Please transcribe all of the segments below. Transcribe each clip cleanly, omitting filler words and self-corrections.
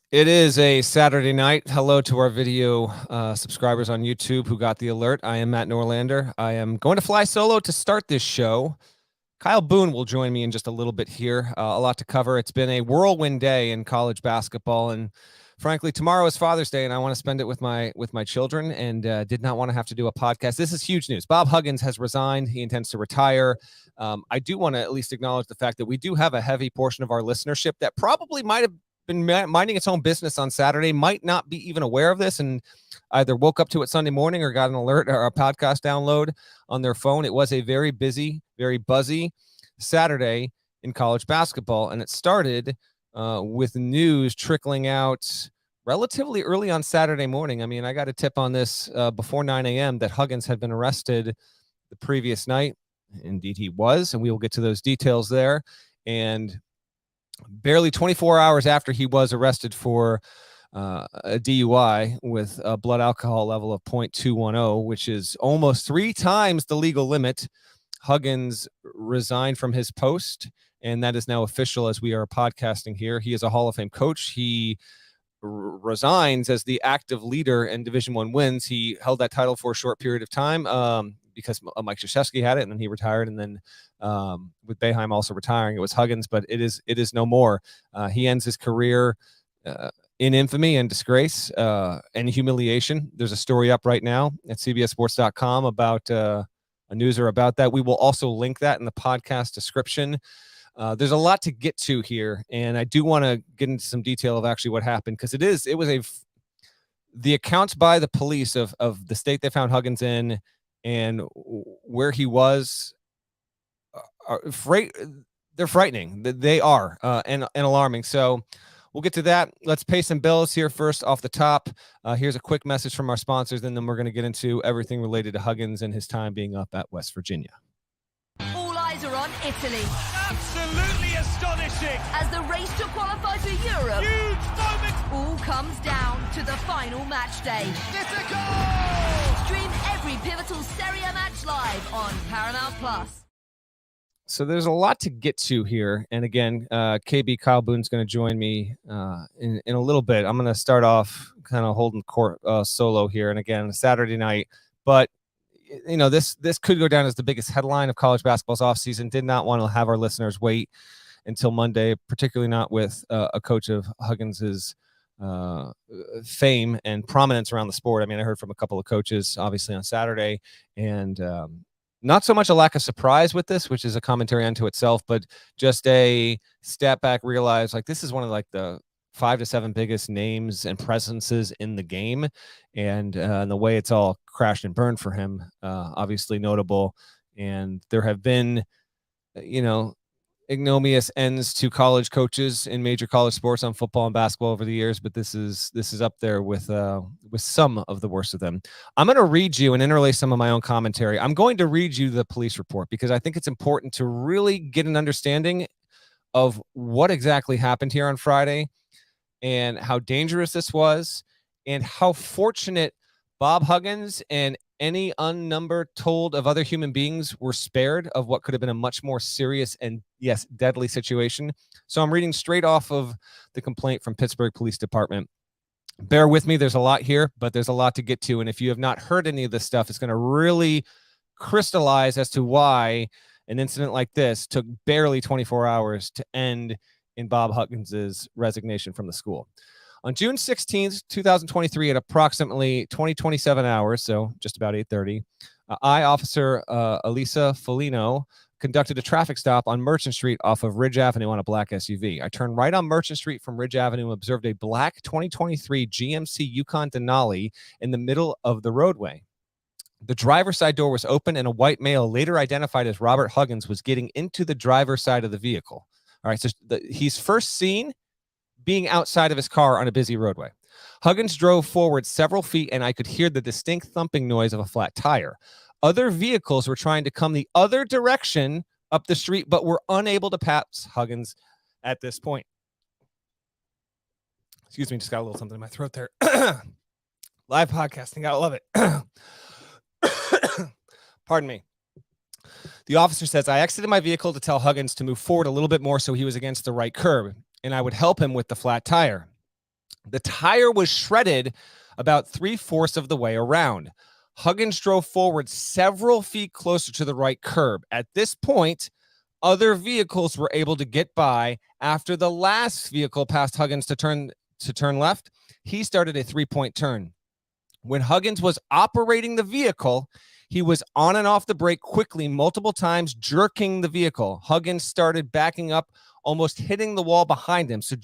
It is a Saturday night. Hello to our video subscribers on YouTube who got the alert. I am Matt Norlander. I am going to fly solo to start this show. Kyle Boone will join me in just a little bit here. A lot to cover. It's been a whirlwind day in college basketball, and frankly, tomorrow is Father's Day, and I want to spend it with my children. And did not want to have to do a podcast. This is huge news. Bob Huggins has resigned. He intends to retire. I do want to at least acknowledge the fact that we do have a heavy portion of our listenership that probably might have been minding its own business on Saturday, might not be even aware of this, and either woke up to it Sunday morning or got an alert or a podcast download on their phone. It was a very busy, very buzzy Saturday in college basketball, and it started with news trickling out relatively early on Saturday morning. I mean, I got a tip on this before 9 a.m. that Huggins had been arrested the previous night. Indeed, he was, and we will get to those details there. And barely 24 hours after he was arrested for a DUI with a blood alcohol level of 0.210, which is almost 3 times the legal limit, Huggins resigned from his post, and that is now official as we are podcasting here. He is a Hall of Fame coach. He resigns as the active leader in Division I wins. He held that title for a short period of time because Mike Krzyzewski had it, and then he retired, and then with Boeheim also retiring, it was Huggins, but it is no more. He ends his career in infamy and disgrace and humiliation. There's a story up right now at cbssports.com about a newser about that. We will also link that in the podcast description. There's a lot to get to here, and I do want to get into some detail of actually what happened, because the accounts by the police of the state they found Huggins in and where he was they're frightening. They are and alarming. So we'll get to that. Let's pay some bills here first off the top. Here's a quick message from our sponsors, and then we're going to get into everything related to Huggins and his time being up at West Virginia. All eyes are on Italy. Absolutely astonishing. As the race to qualify for Europe Huge moment. all comes down to the final match day. It's a goal. Stream every pivotal Serie A match live on Paramount Plus. So there's a lot to get to here. And again, KB Kyle Boone's going to join me in a little bit. I'm going to start off kind of holding court solo here. And again, Saturday night. But, you know, this could go down as the biggest headline of college basketball's offseason. Did not want to have our listeners wait until Monday, particularly not with a coach of Huggins's fame and prominence around the sport. I mean, I heard from a couple of coaches, obviously, on Saturday, and not so much a lack of surprise with this, which is a commentary unto itself, but just a step back, realize like this is one of like the 5 to 7 biggest names and presences in the game, and the way it's all crashed and burned for him, obviously notable. And there have been, ignominious ends to college coaches in major college sports on football and basketball over the years, but this is up there with some of the worst of them. I'm going to read you and interlace some of my own commentary. I'm going to read you the police report because I think it's important to really get an understanding of what exactly happened here on Friday and how dangerous this was and how fortunate Bob Huggins and any unnumbered told of other human beings were spared of what could have been a much more serious and, yes, deadly situation. So I'm reading straight off of the complaint from Pittsburgh Police Department. Bear with me. There's a lot here, but there's a lot to get to. And if you have not heard any of this stuff, it's going to really crystallize as to why an incident like this took barely 24 hours to end in Bob Huggins's resignation from the school. On June 16th, 2023, at approximately 20:27 hours, so just about 8:30, I, Officer Elisa Folino, conducted a traffic stop on Merchant Street off of Ridge Avenue on a black SUV. I turned right on Merchant Street from Ridge Avenue and observed a black 2023 GMC Yukon Denali in the middle of the roadway. The driver's side door was open, and a white male, later identified as Robert Huggins, was getting into the driver's side of the vehicle. All right, so he's first seen being outside of his car on a busy roadway. Huggins drove forward several feet, and I could hear the distinct thumping noise of a flat tire. Other vehicles were trying to come the other direction up the street, but were unable to pass Huggins at this point. Excuse me, just got a little something in my throat there. Live podcasting, gotta love it. Pardon me. The officer says, I exited my vehicle to tell Huggins to move forward a little bit more so he was against the right curb, and I would help him with the flat tire. The tire was shredded about 3/4 of the way around. Huggins drove forward several feet closer to the right curb. At this point, other vehicles were able to get by. After the last vehicle passed Huggins to turn left, he started a 3-point turn. When Huggins was operating the vehicle, he was on and off the brake quickly multiple times, jerking the vehicle. Huggins started backing up, almost hitting the wall behind him. So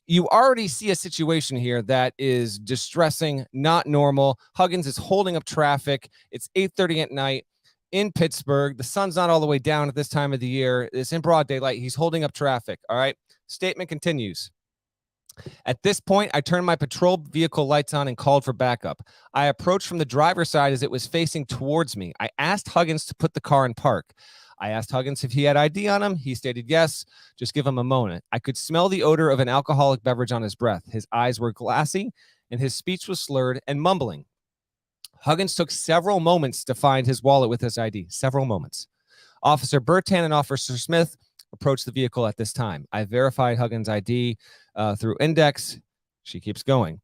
you already see a situation here that is distressing, not normal. Huggins is holding up traffic. It's 8:30 at night in Pittsburgh. The sun's not all the way down at this time of the year. It's in broad daylight. He's holding up traffic. All right. Statement continues. At this point, I turned my patrol vehicle lights on and called for backup. I approached from the driver's side as it was facing towards me. I asked Huggins to put the car in park. I asked Huggins if he had ID on him. He stated yes. Just give him a moment. I could smell the odor of an alcoholic beverage on his breath. His eyes were glassy, and his speech was slurred and mumbling. Huggins took several moments to find his wallet with his ID. Several moments. Officer Bertan and Officer Smith approached the vehicle at this time. I verified Huggins' ID through Index. She keeps going.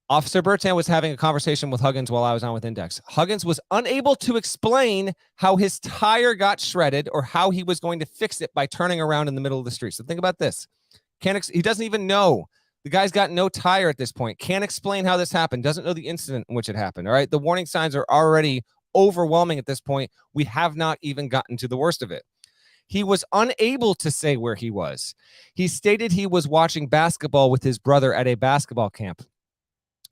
Officer Bertan was having a conversation with Huggins while I was on with Index. Huggins was unable to explain how his tire got shredded or how he was going to fix it by turning around in the middle of the street. So think about this. He doesn't even know. The guy's got no tire at this point. Can't explain how this happened. Doesn't know the incident in which it happened. All right. The warning signs are already overwhelming at this point. We have not even gotten to the worst of it. He was unable to say where he was. He stated he was watching basketball with his brother at a basketball camp.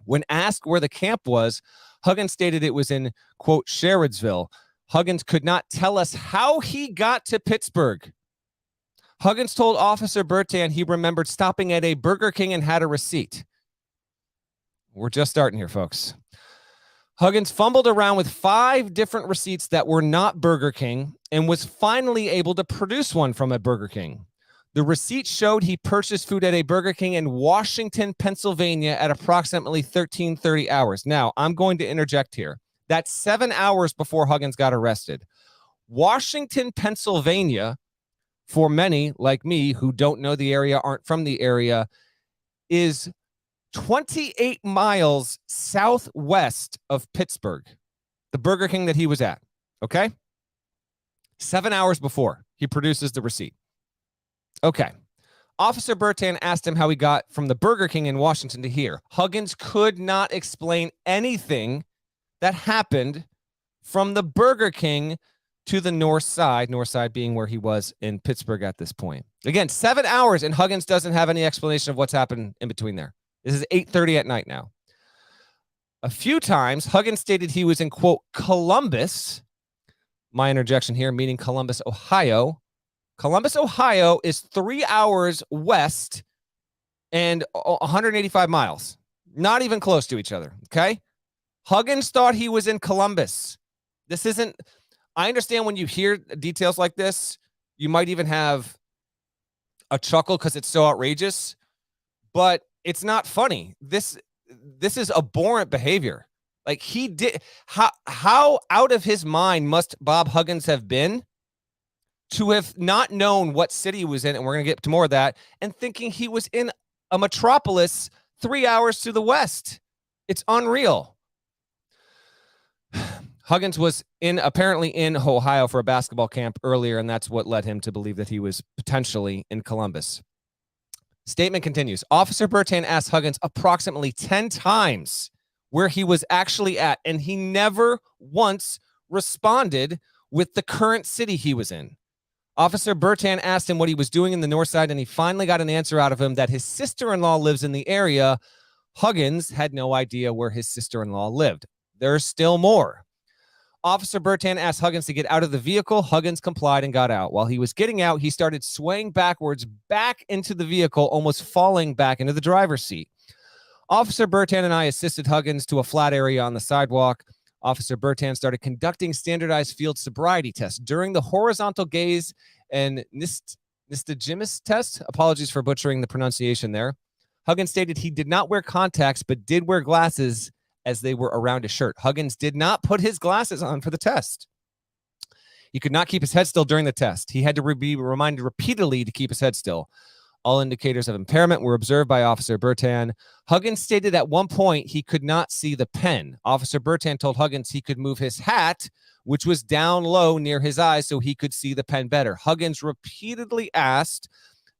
When asked where the camp was, Huggins stated it was in, quote, Sherrodsville. Huggins could not tell us how he got to Pittsburgh. Huggins told Officer Bertan he remembered stopping at a Burger King and had a receipt. We're just starting here, folks. Huggins fumbled around with 5 different receipts that were not Burger King and was finally able to produce one from a Burger King. The receipt showed he purchased food at a Burger King in Washington, Pennsylvania at approximately 13:30 hours. Now, I'm going to interject here. That's 7 hours before Huggins got arrested. Washington, Pennsylvania, for many like me who don't know the area, aren't from the area, is 28 miles southwest of Pittsburgh, the Burger King that he was at. Okay? 7 hours before he produces the receipt. Okay. Officer Bertan asked him how he got from the Burger King in Washington to here. Huggins could not explain anything that happened from the Burger King to the north side being where he was in Pittsburgh at this point. Again, 7 hours, and Huggins doesn't have any explanation of what's happened in between there. This is 8:30 at night now. A few times, Huggins stated he was in, quote, Columbus. My interjection here, meaning Columbus, Ohio. Columbus, Ohio is 3 hours west and 185 miles. Not even close to each other, okay? Huggins thought he was in Columbus. This isn't... I understand when you hear details like this, you might even have a chuckle because it's so outrageous, but it's not funny. This is abhorrent behavior. Like, he did... How out of his mind must Bob Huggins have been to have not known what city he was in, and we're going to get to more of that, and thinking he was in a metropolis 3 hours to the west? It's unreal. Huggins was apparently in Ohio for a basketball camp earlier, and that's what led him to believe that he was potentially in Columbus. Statement continues. Officer Bertan asked Huggins approximately 10 times where he was actually at, and he never once responded with the current city he was in. Officer Bertan asked him what he was doing in the north side, and he finally got an answer out of him that his sister-in-law lives in the area. Huggins had no idea where his sister-in-law lived. There's still more. Officer Bertan asked Huggins to get out of the vehicle. Huggins complied and got out. While he was getting out, he started swaying backwards back into the vehicle, almost falling back into the driver's seat. Officer Bertan and I assisted Huggins to a flat area on the sidewalk. Officer Bertan started conducting standardized field sobriety tests. During the horizontal gaze and nystagmus test, apologies for butchering the pronunciation there, Huggins stated he did not wear contacts but did wear glasses as they were around his shirt. Huggins did not put his glasses on for the test. He could not keep his head still during the test. He had to be reminded repeatedly to keep his head still. All indicators of impairment were observed by Officer Bertan. Huggins stated at one point he could not see the pen. Officer Bertan told Huggins he could move his hat, which was down low near his eyes, so he could see the pen better. Huggins repeatedly asked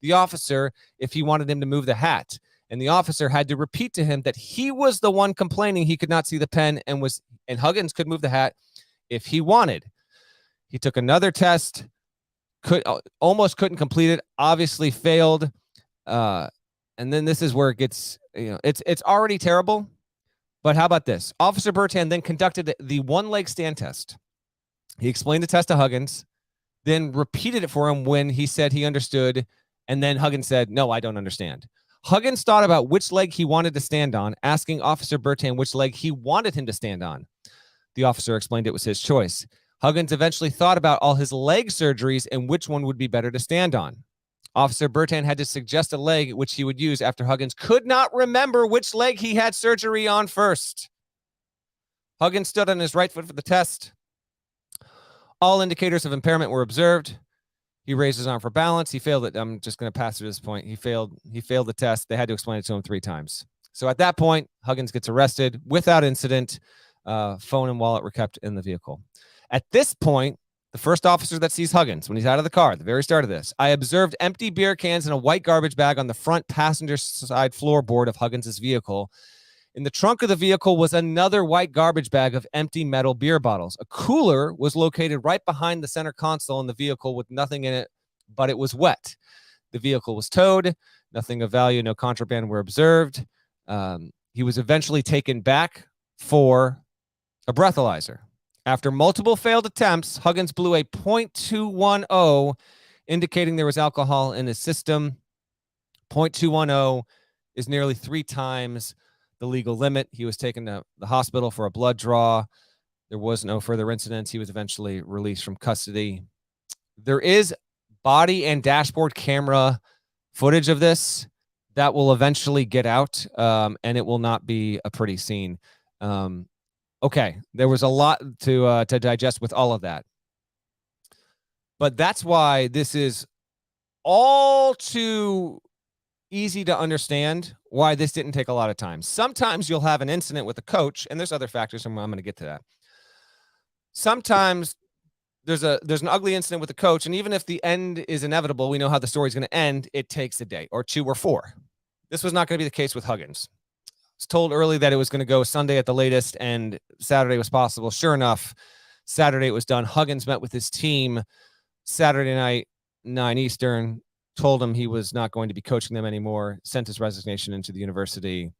the officer if he wanted him to move the hat, and the officer had to repeat to him that he was the one complaining he could not see the pen, and Huggins could move the hat if he wanted. He took another test, almost couldn't complete it, obviously failed. And then this is where it gets, it's already terrible. But how about this? Officer Bertan then conducted the one-leg stand test. He explained the test to Huggins, then repeated it for him when he said he understood, and then Huggins said, "No, I don't understand." Huggins thought about which leg he wanted to stand on, asking Officer Bertan which leg he wanted him to stand on. The officer explained it was his choice. Huggins eventually thought about all his leg surgeries and which one would be better to stand on. Officer Bertan had to suggest a leg which he would use after Huggins could not remember which leg he had surgery on first. Huggins stood on his right foot for the test. All indicators of impairment were observed. He raised his arm for balance. He failed it. I'm just going to pass through this point. He failed the test. They had to explain it to him 3 times. So at that point, Huggins gets arrested without incident. Phone and wallet were kept in the vehicle. At this point, the first officer that sees Huggins when he's out of the car, at the very start of this, I observed empty beer cans and a white garbage bag on the front passenger side floorboard of Huggins' vehicle. In the trunk of the vehicle was another white garbage bag of empty metal beer bottles. A cooler was located right behind the center console in the vehicle with nothing in it, but it was wet. The vehicle was towed. Nothing of value, no contraband were observed. He was eventually taken back for a breathalyzer. After multiple failed attempts, Huggins blew a .210, indicating there was alcohol in his system. .210 is nearly 3 times the legal limit. He was taken to the hospital for a blood draw. There was no further incidents. He was eventually released from custody. There is body and dashboard camera footage of this that will eventually get out, and it will not be a pretty scene. Okay, there was a lot to digest with all of that. But that's why this is all too easy to understand why this didn't take a lot of time. Sometimes you'll have an incident with a coach, and there's other factors, and I'm going to get to that. Sometimes there's an ugly incident with a coach, and even if the end is inevitable, we know how the story's going to end, it takes a day or 2 or 4. This was not going to be the case with Huggins. I was told early that it was going to go Sunday at the latest, and Saturday was possible. Sure enough, Saturday it was done. Huggins met with his team Saturday night, 9 Eastern, told him he was not going to be coaching them anymore, sent his resignation into the university.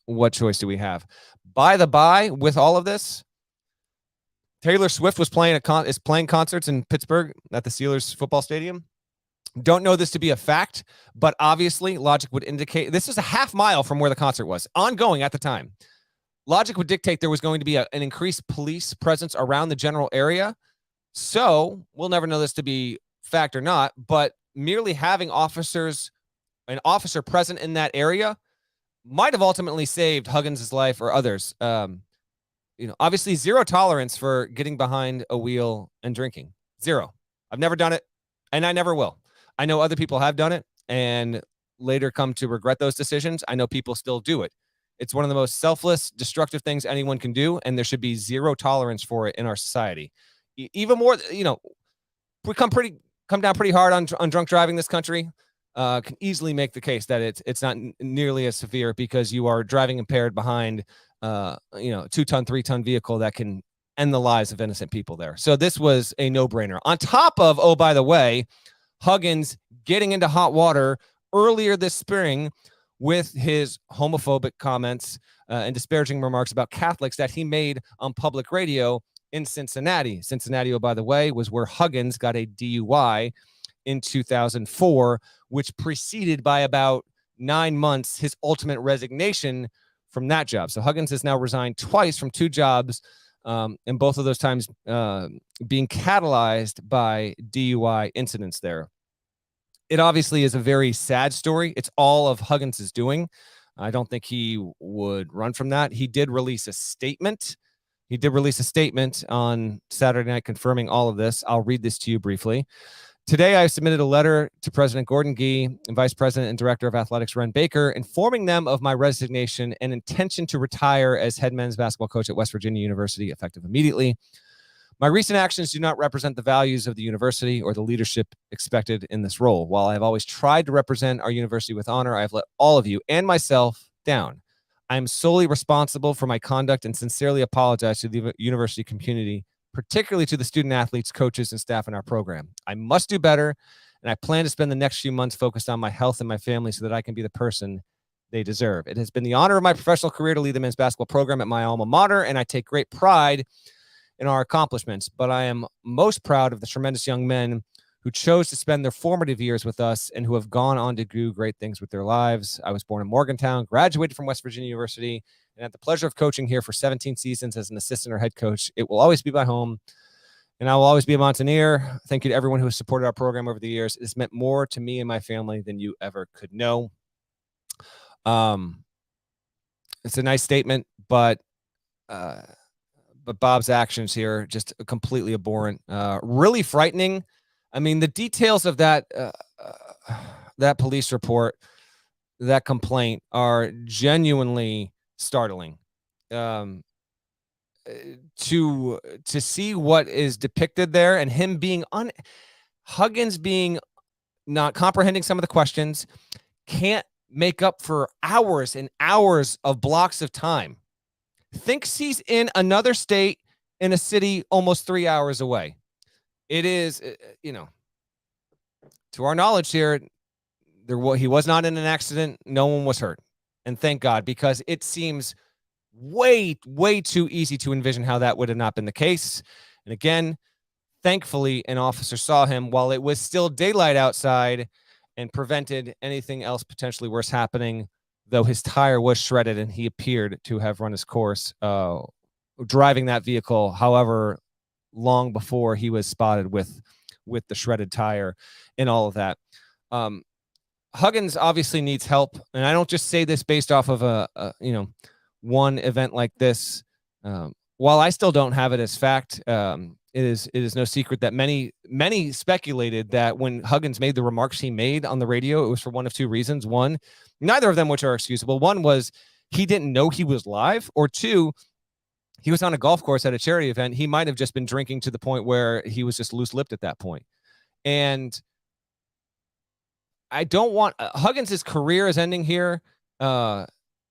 What choice do we have? By the by, with all of this, Taylor Swift was playing concerts in Pittsburgh at the Steelers football stadium. Don't know this to be a fact, but obviously logic would indicate this is a half mile from where the concert was, ongoing at the time. Logic would dictate there was going to be an increased police presence around the general area. So we'll never know this to be fact or not, but merely having an officer present in that area might have ultimately saved Huggins' life or others. Obviously 0 tolerance for getting behind a wheel and drinking. 0. I've never done it, and I never will. I know other people have done it and later come to regret those decisions. I know people still do it. It's one of the most selfless, destructive things anyone can do, and there should be 0 tolerance for it in our society. Even more, we come down pretty hard on drunk driving this country. Can easily make the case that it's not nearly as severe because you are driving impaired behind 2-ton, 3-ton vehicle that can end the lives of innocent people there. So this was a no-brainer. On top of, oh, by the way, Huggins getting into hot water earlier this spring with his homophobic comments and disparaging remarks about Catholics that he made on public radio in Cincinnati. Cincinnati, oh, by the way, was where Huggins got a DUI in 2004, which preceded by about 9 months his ultimate resignation from that job. So Huggins has now resigned twice from 2 jobs, and both of those times being catalyzed by DUI incidents there. It obviously is a very sad story. It's all of Huggins' doing. I don't think he would run from that. He did release a statement. On Saturday night confirming all of this. I'll read this to you briefly. Today, I submitted a letter to President Gordon Gee and Vice President and Director of Athletics Ren Baker, informing them of my resignation and intention to retire as head men's basketball coach at West Virginia University, effective immediately. My recent actions do not represent the values of the university or the leadership expected in this role. While I have always tried to represent our university with honor, I have let all of you and myself down. I am solely responsible for my conduct and sincerely apologize to the university community, particularly to the student athletes, coaches, and staff in our program. I must do better, and I plan to spend the next few months focused on my health and my family so that I can be the person they deserve. It has been the honor of my professional career to lead the men's basketball program at my alma mater, and I take great pride in our accomplishments, but I am most proud of the tremendous young men who chose to spend their formative years with us and who have gone on to do great things with their lives. I was born in Morgantown, graduated from West Virginia University, and had the pleasure of coaching here for 17 seasons as an assistant or head coach. It will always be my home, and I will always be a Mountaineer. Thank you to everyone who has supported our program over the years. It has meant more to me and my family than you ever could know. It's a nice statement, but Bob's actions here just completely abhorrent, really frightening. I mean, the details of that that police report, that complaint, are genuinely startling. To see what is depicted there, and him being Huggins being not comprehending some of the questions, can't make up for hours and hours of blocks of time. Thinks he's in another state in a city almost 3 hours away. It is, to our knowledge here, he was not in an accident. No one was hurt. And thank God, because it seems way, way too easy to envision how that would have not been the case. And again, thankfully, an officer saw him while it was still daylight outside and prevented anything else potentially worse happening, though his tire was shredded and he appeared to have run his course, driving that vehicle, however long before he was spotted with the shredded tire and all of that. Huggins obviously needs help, and I don't just say this based off of one event like this. While I still don't have it as fact, it is no secret that many speculated that when Huggins made the remarks he made on the radio, it was for one of two reasons. One, neither of them which are excusable. One was he didn't know he was live, or two, he was on a golf course at a charity event. He might have just been drinking to the point where he was just loose-lipped at that point. And I don't want Huggins' career is ending here on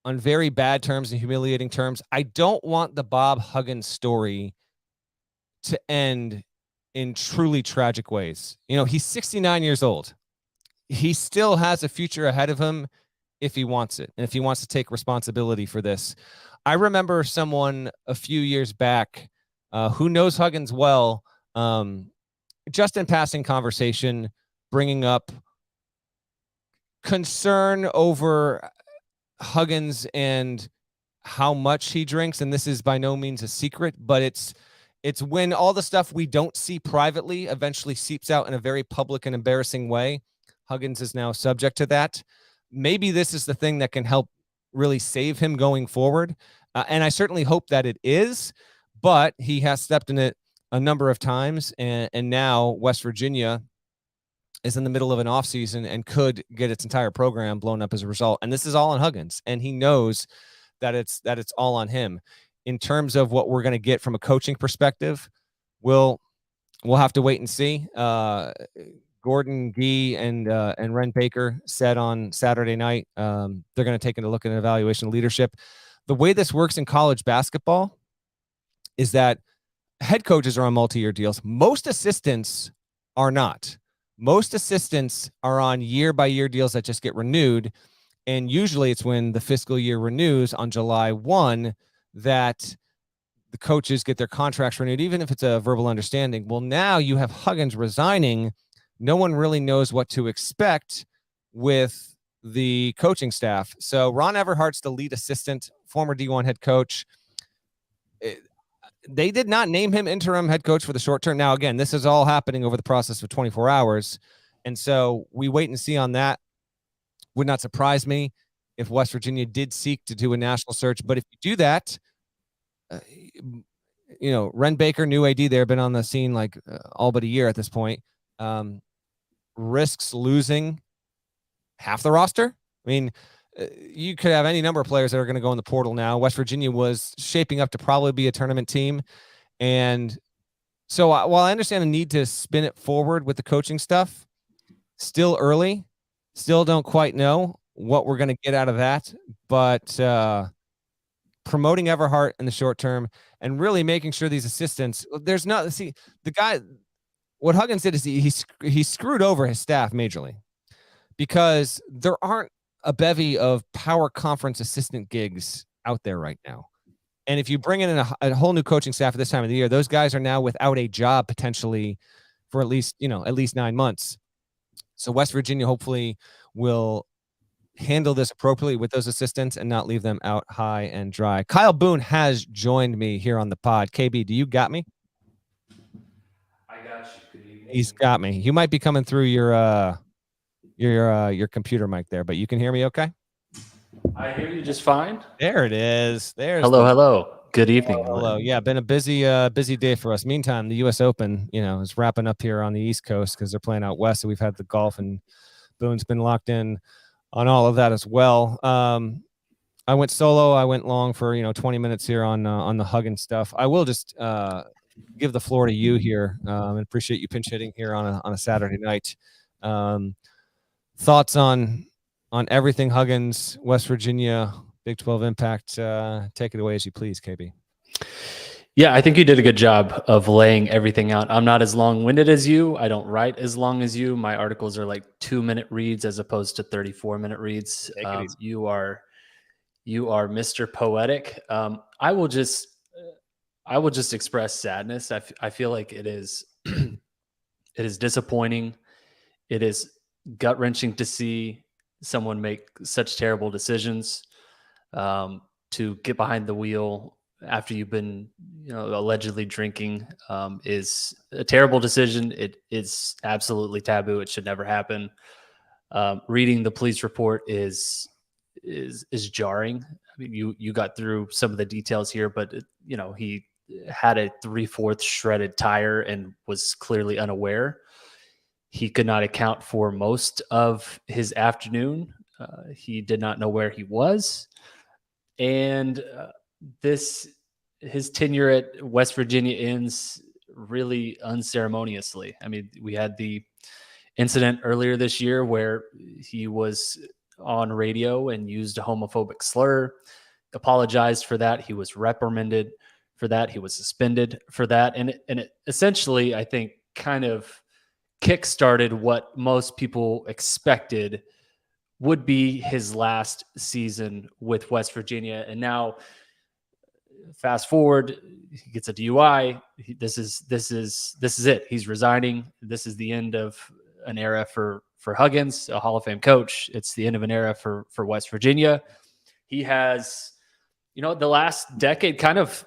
very bad terms and humiliating terms. I don't want the Bob Huggins story to end in truly tragic ways. He's 69 years old. He still has a future ahead of him if he wants it, and if he wants to take responsibility for this. I remember someone a few years back who knows Huggins well, just in passing conversation, bringing up concern over Huggins and how much he drinks. And this is by no means a secret, but it's when all the stuff we don't see privately eventually seeps out in a very public and embarrassing way. Huggins is now subject to that. Maybe this is the thing that can help really save him going forward. And I certainly hope that it is, but he has stepped in it a number of times. And now West Virginia is in the middle of an offseason and could get its entire program blown up as a result. And this is all on Huggins. And he knows that it's all on him. In terms of what we're going to get from a coaching perspective, we'll have to wait and see. Gordon Gee and Ren Baker said on Saturday night they're going to take a look at an evaluation of leadership. The way this works in college basketball is that head coaches are on multi-year deals. Most assistants are not. Most assistants are on year-by-year deals that just get renewed, and usually it's when the fiscal year renews on July 1 that the coaches get their contracts renewed, even if it's a verbal understanding. Well, now you have Huggins resigning. No one really knows what to expect with the coaching staff. So Ron Everhart's the lead assistant, former D1 head coach. They did not name him interim head coach for the short term. Now, again, this is all happening over the process of 24 hours. And so we wait and see on that. Would not surprise me if West Virginia did seek to do a national search. But if you do that, Ren Baker, new AD there, been on the scene like all but a year at this point. risks losing half the roster. I mean, you could have any number of players that are going to go in the portal now. West Virginia was shaping up to probably be a tournament team. And so while I understand the need to spin it forward with the coaching stuff, still early, still don't quite know what we're going to get out of that. But promoting Everhart in the short term and really making sure these assistants, there's not, see, the guy, what Huggins did is he screwed over his staff majorly because there aren't a bevy of power conference assistant gigs out there right now. And if you bring in a whole new coaching staff at this time of the year, those guys are now without a job potentially for at least 9 months. So West Virginia hopefully will handle this appropriately with those assistants and not leave them out high and dry. Kyle Boone has joined me here on the pod. KB, do you got me? I got you. Good evening. He's got me. You might be coming through your computer mic there, but you can hear me okay? I hear you just fine. There it is. There's Hello. Good evening. Hello. Yeah, been a busy day for us. Meantime, the U.S. Open, is wrapping up here on the East Coast because they're playing out west. So we've had the golf, and Boone's been locked in on all of that as well. I went solo. I went long for 20 minutes here on the Huggins stuff. I will just give the floor to you here, and appreciate you pinch hitting here on a Saturday night. Thoughts on everything Huggins, West Virginia, Big 12 impact. Take it away as you please, KB. Yeah, I think you did a good job of laying everything out. I'm not as long-winded as you. I don't write as long as you. My articles are like 2-minute reads as opposed to 34-minute reads. You are Mr. Poetic. I will just express sadness. I feel like it is it is disappointing. It is gut-wrenching to see someone make such terrible decisions. To get behind the wheel after you've been, allegedly drinking, is a terrible decision. It is absolutely taboo. It should never happen. Reading the police report is jarring. I mean, you got through some of the details here, but he had a 3/4 shredded tire and was clearly unaware. He could not account for most of his afternoon. He did not know where he was. And his tenure at West Virginia ends really unceremoniously. I mean, we had the incident earlier this year where he was on radio and used a homophobic slur, apologized for that. He was reprimanded for that. He was suspended for that. And it essentially, I think, kind of kickstarted what most people expected would be his last season with West Virginia. And now fast forward, he gets a DUI. This is it. He's resigning. This is the end of an era for Huggins, a Hall of Fame coach. It's the end of an era for West Virginia. He has, the last decade kind of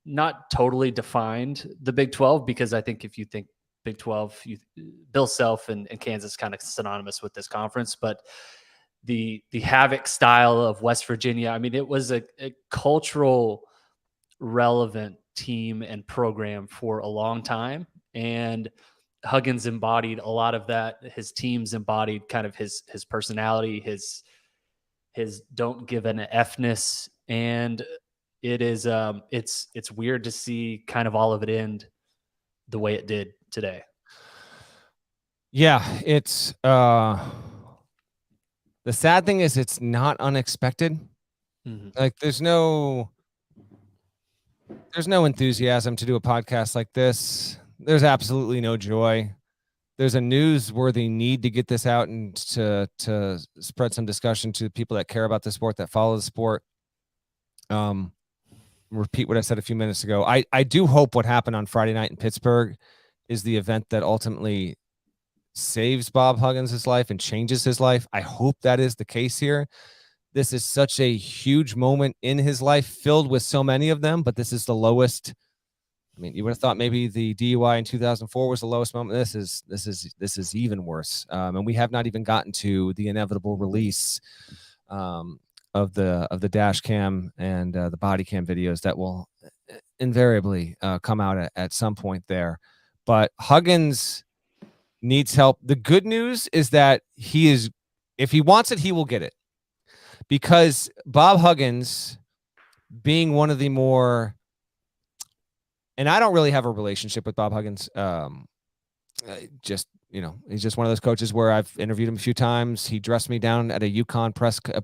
not totally defined the Big 12, because I think if you think Big 12, Bill Self and Kansas kind of synonymous with this conference, but the havoc style of West Virginia, I mean, it was a cultural relevant team and program for a long time. And Huggins embodied a lot of that. His teams embodied kind of his personality, his don't give an F-ness. And it is, it's weird to see kind of all of it end the way it did today. Yeah, it's the sad thing is it's not unexpected. Mm-hmm. Like there's no enthusiasm to do a podcast like this. There's absolutely no joy. There's a newsworthy need to get this out and to spread some discussion to people that care about the sport, that follow the sport. Repeat what I said a few minutes ago. I do hope what happened on Friday night in Pittsburgh is the event that ultimately saves Bob Huggins' life and changes his life. I hope that is the case here. This is such a huge moment in his life, filled with so many of them, but this is the lowest. I mean, you would have thought maybe the DUI in 2004 was the lowest moment. This is even worse. And we have not even gotten to the inevitable release of the dash cam and the body cam videos that will invariably come out at some point there. But Huggins needs help. The good news is that if he wants it, he will get it, because Bob Huggins, being one of the more, and I don't really have a relationship with Bob Huggins. Just, he's just one of those coaches where I've interviewed him a few times. He dressed me down at a UConn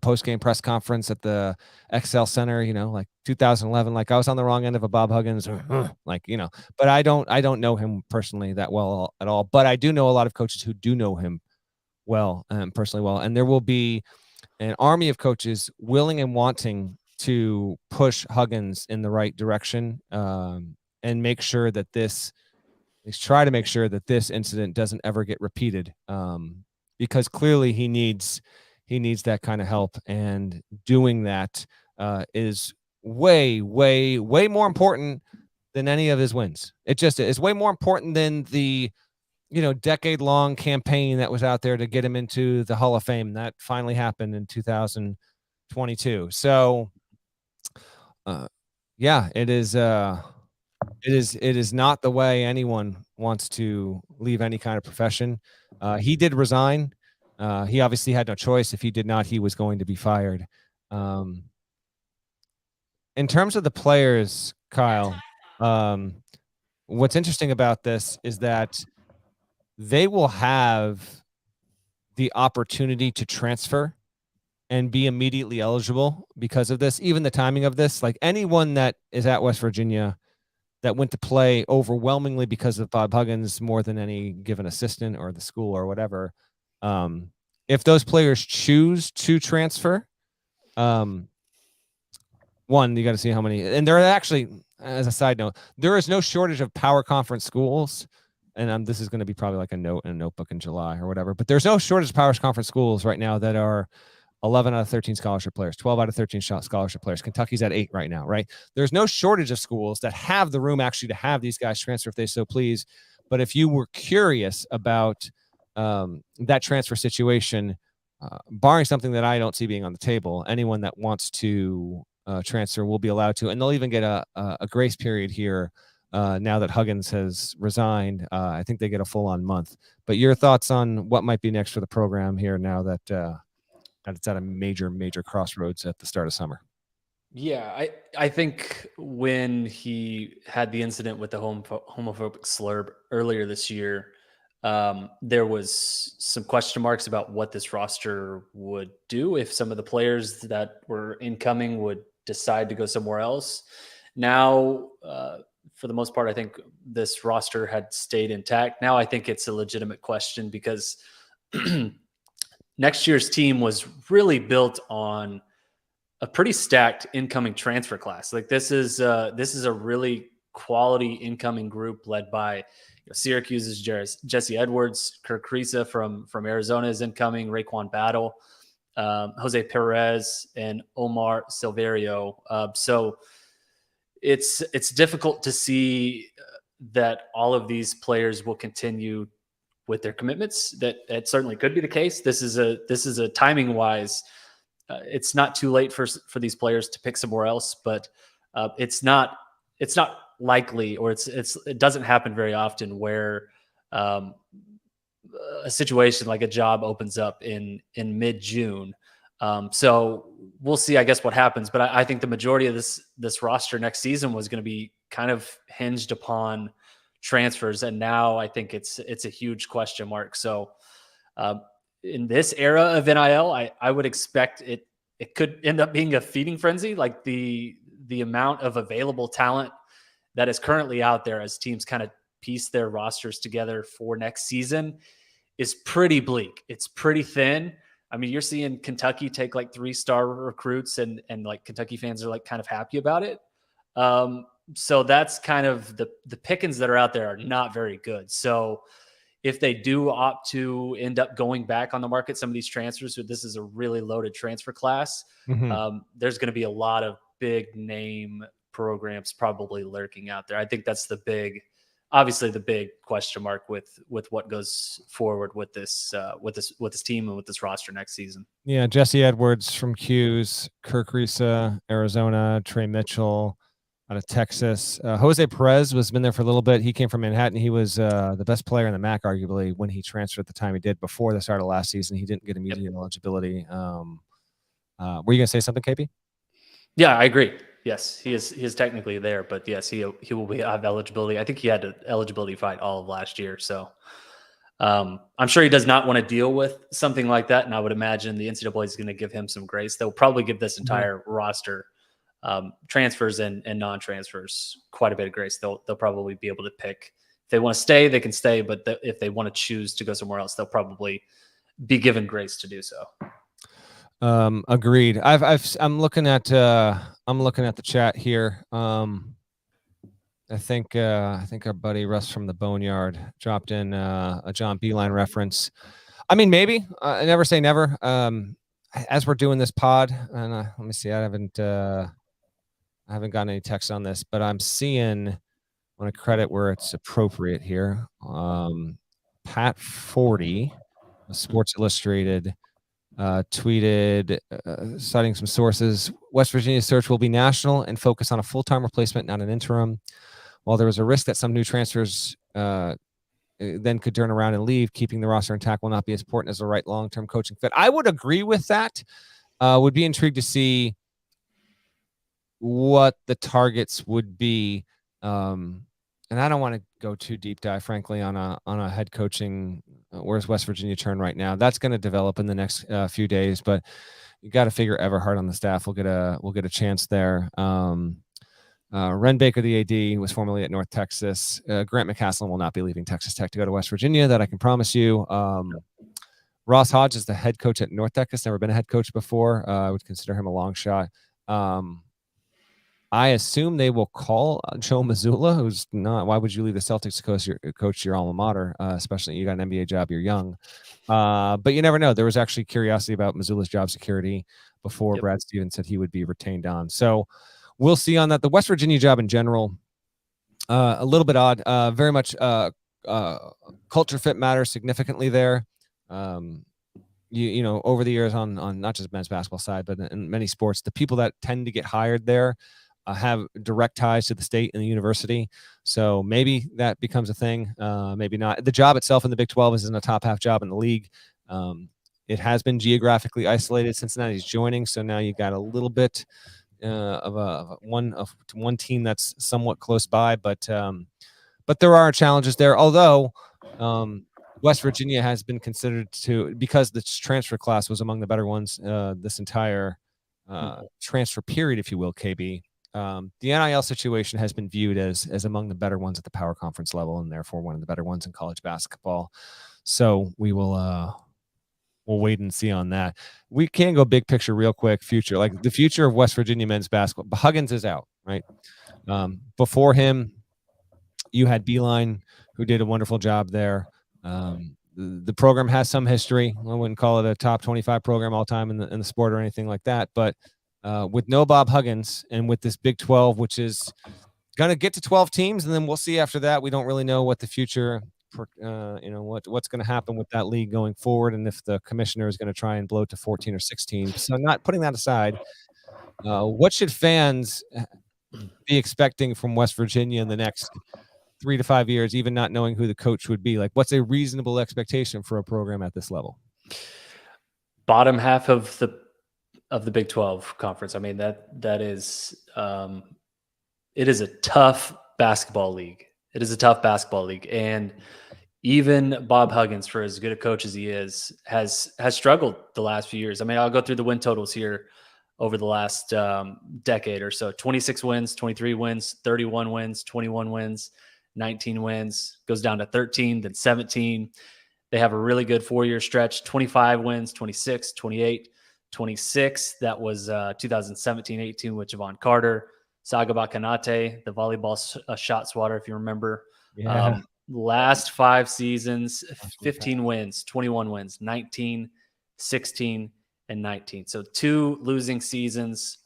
post-game press conference at the XL Center, like 2011. Like I was on the wrong end of a Bob Huggins, but I don't know him personally that well at all. But I do know a lot of coaches who do know him well, personally well. And there will be an army of coaches willing and wanting to push Huggins in the right direction, and make sure that try to make sure that this incident doesn't ever get repeated, because clearly he needs that kind of help, and doing that is way, way, way more important than any of his wins. It just is way more important than the decade-long campaign that was out there to get him into the Hall of Fame. That finally happened in 2022. So, yeah, it is not the way anyone wants to leave any kind of profession. He did resign. He obviously had no choice. If he did not, he was going to be fired. In terms of the players, Kyle, what's interesting about this is that they will have the opportunity to transfer and be immediately eligible because of this. Even the timing of this, like anyone that is at West Virginia that went to play overwhelmingly because of Bob Huggins more than any given assistant or the school or whatever. If those players choose to transfer, one, you got to see how many, and there are actually, as a side note, there is no shortage of power conference schools. And this is going to be probably like a note in a notebook in July or whatever, but there's no shortage of power conference schools right now that are 11 out of 13 scholarship players, 12 out of 13 scholarship players. Kentucky's at 8 right now, right? There's no shortage of schools that have the room actually to have these guys transfer if they so please. But if you were curious about that transfer situation, barring something that I don't see being on the table, anyone that wants to transfer will be allowed to. And they'll even get a grace period here now that Huggins has resigned. I think they get a full-on month. But your thoughts on what might be next for the program here now that it's at a major crossroads at the start of summer? Yeah, I think when he had the incident with the homophobic slur earlier this year, there was some question marks about what this roster would do if some of the players that were incoming would decide to go somewhere else. Now, for the most part, I think this roster had stayed intact. Now I think it's a legitimate question because next year's team was really built on a pretty stacked incoming transfer class. Like this is a really quality incoming group led by Syracuse's Jesse Edwards, Kirk Risa from Arizona is incoming, Raekwon Battle, Jose Perez, and Omar Silverio. So it's difficult to see that all of these players will continue with their commitments. That it certainly could be the case. This is a timing wise. It's not too late for these players to pick somewhere else, but it's not likely, or it doesn't happen very often where a situation like a job opens up in mid-June. So we'll see, I guess, what happens. But I think the majority of this roster next season was going to be kind of hinged upon transfers, and now I think it's a huge question mark. So in this era of NIL, I would expect it could end up being a feeding frenzy. Like the amount of available talent that is currently out there as teams kind of piece their rosters together for next season is pretty bleak. It's pretty thin. I mean, you're seeing Kentucky take like 3-star recruits and like Kentucky fans are like kind of happy about it. So that's kind of the pickings that are out there are not very good. So if they do opt to end up going back on the market, some of these transfers, so this is a really loaded transfer class. There's going to be a lot of big name programs probably lurking out there. I think that's obviously the big question mark with what goes forward with this team and with this roster next season. Yeah, Jesse Edwards from Hughes, Kirk Risa, Arizona, Trey Mitchell, out of Texas. Jose Perez was been there for a little bit. He came from Manhattan. He was the best player in the MAC, arguably, when he transferred at the time he did before the start of last season. He didn't get immediate eligibility. Were you going to say something, KP? Yeah, I agree. Yes, he is technically there, but yes, he will have eligibility. I think he had an eligibility fight all of last year. So I'm sure he does not want to deal with something like that. And I would imagine the NCAA is going to give him some grace. They'll probably give this entire roster, transfers and non-transfers, quite a bit of grace. They'll probably be able to pick. If they want to stay, they can stay. But if they want to choose to go somewhere else, they'll probably be given grace to do so. Agreed. I'm looking at the chat here. I think our buddy Russ from the Boneyard dropped in a John Beeline reference. I mean, maybe. I never say never. As we're doing this pod, and let me see. I haven't gotten any text on this, but I'm seeing. I want to credit where it's appropriate here. Pat 40, Sports Illustrated, tweeted, citing some sources. West Virginia's search will be national and focus on a full-time replacement, not an interim. While there was a risk that some new transfers then could turn around and leave, keeping the roster intact will not be as important as the right long-term coaching fit. I would agree with that. Would be intrigued to see what the targets would be. And I don't want to go too deep dive, frankly, on a head coaching. Where's West Virginia turn right now? That's going to develop in the next few days, but you got to figure Everhart on the staff will get a chance there. Ren Baker, the AD, was formerly at North Texas. Grant McCaslin will not be leaving Texas Tech to go to West Virginia. That I can promise you. Ross Hodge is the head coach at North Texas. Never been a head coach before. I would consider him a long shot. I assume they will call Joe Mazzulla, who's not. Why would you leave the Celtics to coach your alma mater, especially you got an NBA job, you're young. But you never know. There was actually curiosity about Mazzulla's job security before Brad Stevens said he would be retained on. So we'll see on that. The West Virginia job in general, a little bit odd. Very much culture fit matters significantly there. You know, over the years on not just men's basketball side, but in many sports, the people that tend to get hired there have direct ties to the state and the university. So maybe that becomes a thing. Maybe not. The job itself in the Big 12 isn't a top half job in the league. It has been geographically isolated. Cincinnati's joining, so now you got a little bit of one team that's somewhat close by, but there are challenges there. Although West Virginia has been considered to, because the transfer class was among the better ones this entire transfer period, if you will, KB. The NIL situation has been viewed as among the better ones at the power conference level, and therefore one of the better ones in college basketball. So we will we'll wait and see on that. We can go big picture real quick. Future, like the future of West Virginia men's basketball. Huggins is out, right? Before him, you had Beeline, who did a wonderful job there. The program has some history. I wouldn't call it a top 25 program all time in the sport or anything like that. But with no Bob Huggins and with this Big 12, which is going to get to 12 teams, and then we'll see after that. We don't really know what the future, what's going to happen with that league going forward, and if the commissioner is going to try and blow it to 14 or 16. So not putting that aside, what should fans be expecting from West Virginia in the next 3 to 5 years, even not knowing who the coach would be? Like, what's a reasonable expectation for a program at this level? Bottom half of the Big 12 conference. I mean, that is it is a tough basketball league. It is a tough basketball league, and even Bob Huggins, for as good a coach as he is, has struggled the last few years. I mean, I'll go through the win totals here over the last decade or so. 26 wins, 23 wins, 31 wins, 21 wins, 19 wins, goes down to 13, then 17. They have a really good 4-year stretch, 25 wins, 26, 28, 26. That was 2017-18 with Javon Carter. Sagaba Kanate, the volleyball shot swatter, if you remember. Yeah. Last 5 seasons, 15 wins, 21 wins, 19, 16, and 19. So 2 losing seasons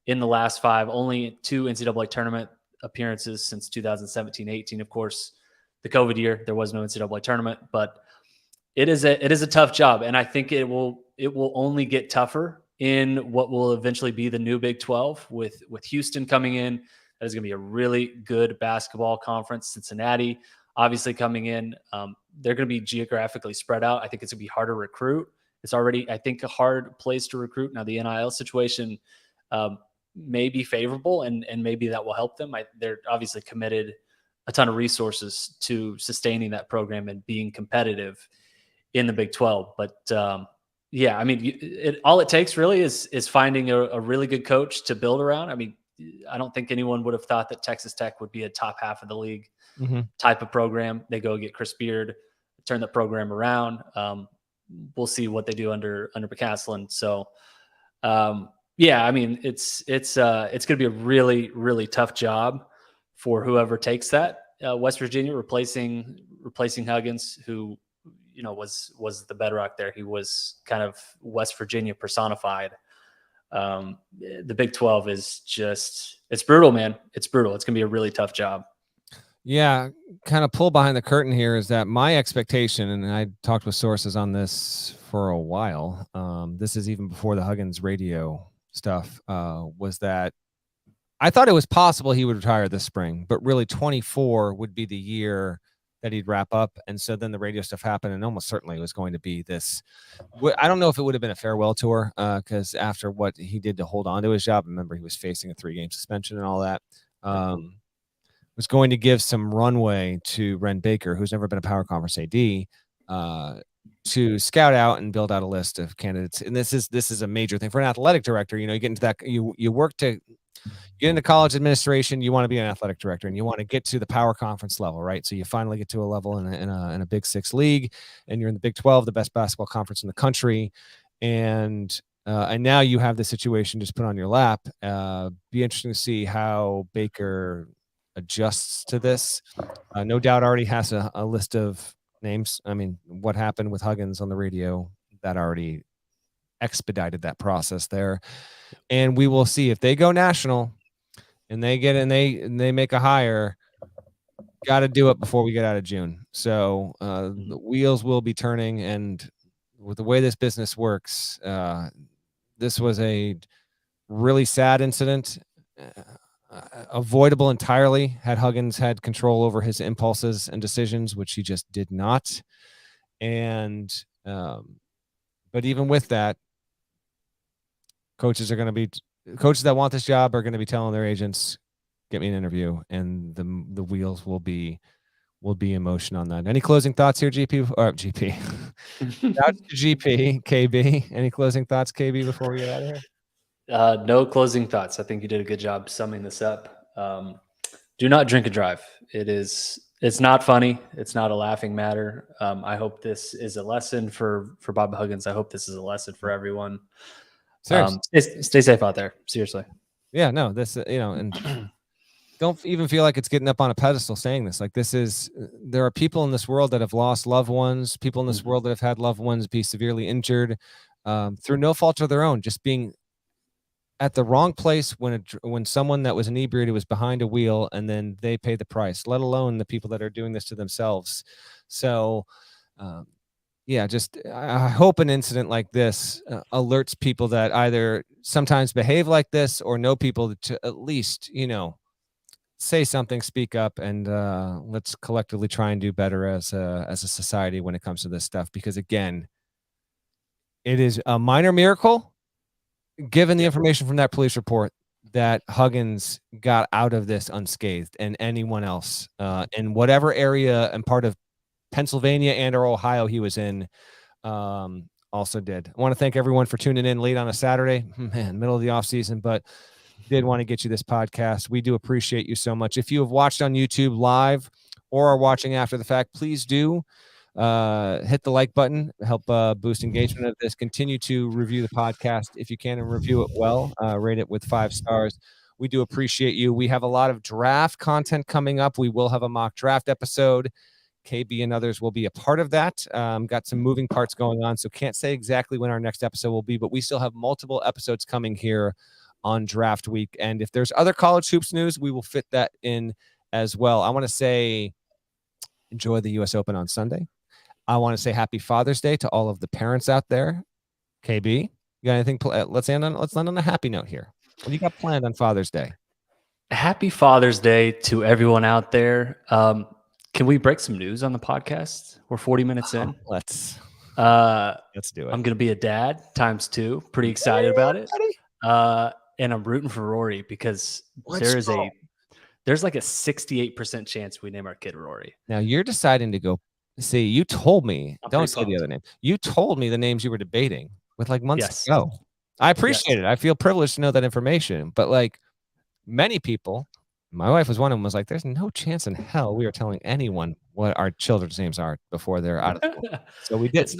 in the last 5, only 2 NCAA tournament appearances since 2017-18. Of course, the COVID year, there was no NCAA tournament, but it is a tough job. And I think it will only get tougher in what will eventually be the new Big 12 with Houston coming in, That is going to be a really good basketball conference. Cincinnati, obviously coming in, they're going to be geographically spread out. I think it's going to be harder to recruit. It's already, I think, a hard place to recruit. Now, the NIL situation may be favorable, and maybe that will help them. They're obviously committed a ton of resources to sustaining that program and being competitive in the Big 12. But yeah, I mean, all it takes really is finding a really good coach to build around. I mean, I don't think anyone would have thought that Texas Tech would be a top half of the league type of program. They go get Chris Beard, turn the program around. We'll see what they do under McCaslin. So, yeah, I mean, it's going to be a really, really tough job for whoever takes that. West Virginia replacing Huggins, who was the bedrock there. He was kind of West Virginia personified. The Big 12 is just, it's brutal, man. It's brutal. It's going to be a really tough job. Yeah, kind of pull behind the curtain here is that my expectation, and I talked with sources on this for a while, this is even before the Huggins radio stuff, was that I thought it was possible he would retire this spring, but really 24 would be the year that he'd wrap up. And so then the radio stuff happened, and almost certainly it was going to be this. I don't know if it would have been a farewell tour, because after what he did to hold on to his job, remember he was facing a 3-game suspension and all that. Was going to give some runway to Ren Baker, who's never been a power conference AD, to scout out and build out a list of candidates. And this is a major thing for an athletic director. You get into that, you work to get into college administration. You want to be an athletic director, and you want to get to the power conference level, right? So you finally get to a level in a Big 6 league, and you're in the Big 12, the best basketball conference in the country. And now you have the situation just put on your lap. Be interesting to see how Baker adjusts to this. No doubt already has a list of names. I mean, what happened with Huggins on the radio, that already expedited that process there. And we will see if they go national and they make a hire. Got to do it before we get out of June. So the wheels will be turning, and with the way this business works, this was a really sad incident. Avoidable entirely had Huggins had control over his impulses and decisions, which he just did not. And but even with that, coaches that want this job are going to be telling their agents, get me an interview, and the wheels will be in motion on that. Any closing thoughts here, GP? Or GP. That's GP, KB. Any closing thoughts, KB, before we get out of here? No closing thoughts. I think you did a good job summing this up. Do not drink and drive. It's not funny. It's not a laughing matter. I hope this is a lesson for Bob Huggins. I hope this is a lesson for everyone. Stay safe out there. Seriously. Yeah, no, this, and don't even feel like it's getting up on a pedestal saying this. Like, there are people in this world that have lost loved ones, people in this world that have had loved ones be severely injured through no fault of their own, just being at the wrong place when someone that was inebriated was behind a wheel, and then they pay the price, let alone the people that are doing this to themselves. So, yeah, just I hope an incident like this alerts people that either sometimes behave like this or know people to at least, say something, speak up, and let's collectively try and do better as a society when it comes to this stuff. Because again, it is a minor miracle, given the information from that police report, that Huggins got out of this unscathed, and anyone else in whatever area and part of Pennsylvania and or Ohio he was in also did. I want to thank everyone for tuning in late on a Saturday, middle of the off season, but did want to get you this podcast. We do appreciate you so much. If you have watched on YouTube live or are watching after the fact, please do hit the like button, help boost engagement of this. Continue to review the podcast if you can, and review it well. Rate it with 5 stars. We do appreciate you. We have a lot of draft content coming up. We will have a mock draft episode. KB and others will be a part of that. Got some moving parts going on, so can't say exactly when our next episode will be, but we still have multiple episodes coming here on draft week. And if there's other college hoops news, we will fit that in as well. I want to say enjoy the US Open on Sunday. I want to say happy Father's Day to all of the parents out there. KB, you got anything? Let's land on a happy note here. What do you got planned on Father's Day? Happy Father's Day to everyone out there. Can we break some news on the podcast? We're 40 minutes in. Let's Uh, do it. I'm going to be a dad ×2. Pretty excited about it. And I'm rooting for Rory because there's like a 68% chance we name our kid Rory. Now you're deciding to go. See, you told me. I'm Don't pretty say the pumped. other name. You told me the names you were debating with like months Yes. ago. I appreciate Yes. it. I feel privileged to know that information. But like many people, my wife was one of them. Was like, "There's no chance in hell we are telling anyone what our children's names are before they're out of school." So we did.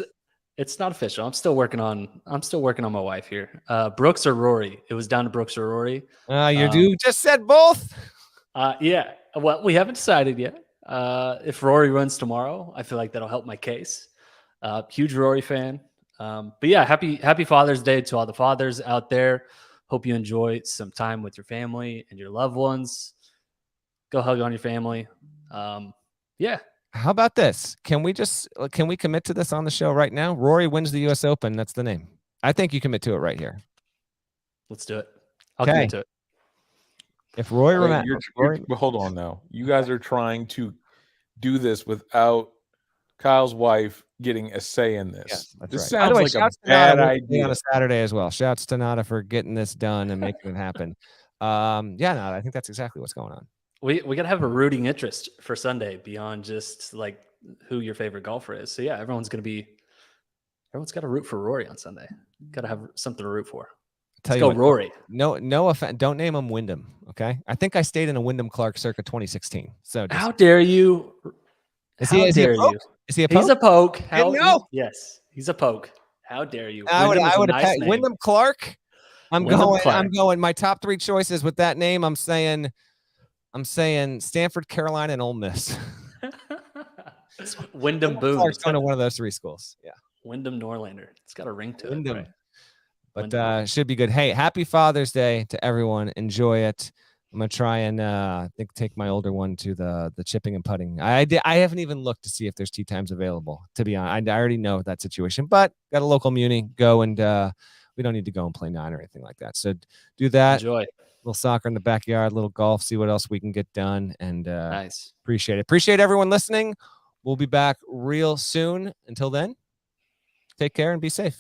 It's not official. I'm still working on my wife here. Brooks or Rory. It was down to Brooks or Rory. You just said both. Yeah. Well, we haven't decided yet. If Rory runs tomorrow, I feel like that'll help my case. Huge Rory fan. But yeah, happy Father's Day to all the fathers out there. Hope you enjoy some time with your family and your loved ones. Go hug on your family. Yeah. How about this? Can we commit to this on the show right now? Rory wins the U.S. Open. That's the name. I think you commit to it right here. Let's do it. I'll commit to it. If Rory, but hold on now. You guys are trying to do this without Kyle's wife getting a say in this. Yes, that's this right. By the way, sounds like a shouts to bad Nada idea. on a Saturday as well. Shouts to Nada for getting this done and making it happen. Yeah, Nada, I think that's exactly what's going on. We gotta have a rooting interest for Sunday beyond just like who your favorite golfer is. So yeah, everyone's got to root for Rory on Sunday. Got to have something to root for. Let's go, Rory. No offense. Don't name him Wyndham. Okay. I think I stayed in a Wyndham Clark circa 2016. So how dare you? Is he a poke? Is he a poke? He's a poke. Yes, he's a poke. How dare you? I would have Wyndham Clark. I'm going. My top 3 choices with that name. I'm saying Stanford, Carolina, and Ole Miss. Wyndham Boone. Clark's going to one of those 3 schools. Yeah. Wyndham Norlander. It's got a ring to it. Right? But should be good. Hey, happy Father's Day to everyone. Enjoy it. I'm gonna try and take my older one to the chipping and putting. I haven't even looked to see if there's tee times available. To be honest, I already know that situation. But got a local muni. Go and we don't need to go and play 9 or anything like that. So do that. Enjoy. Little soccer in the backyard, little golf. See what else we can get done. And nice. Appreciate it. Appreciate everyone listening. We'll be back real soon. Until then, take care and be safe.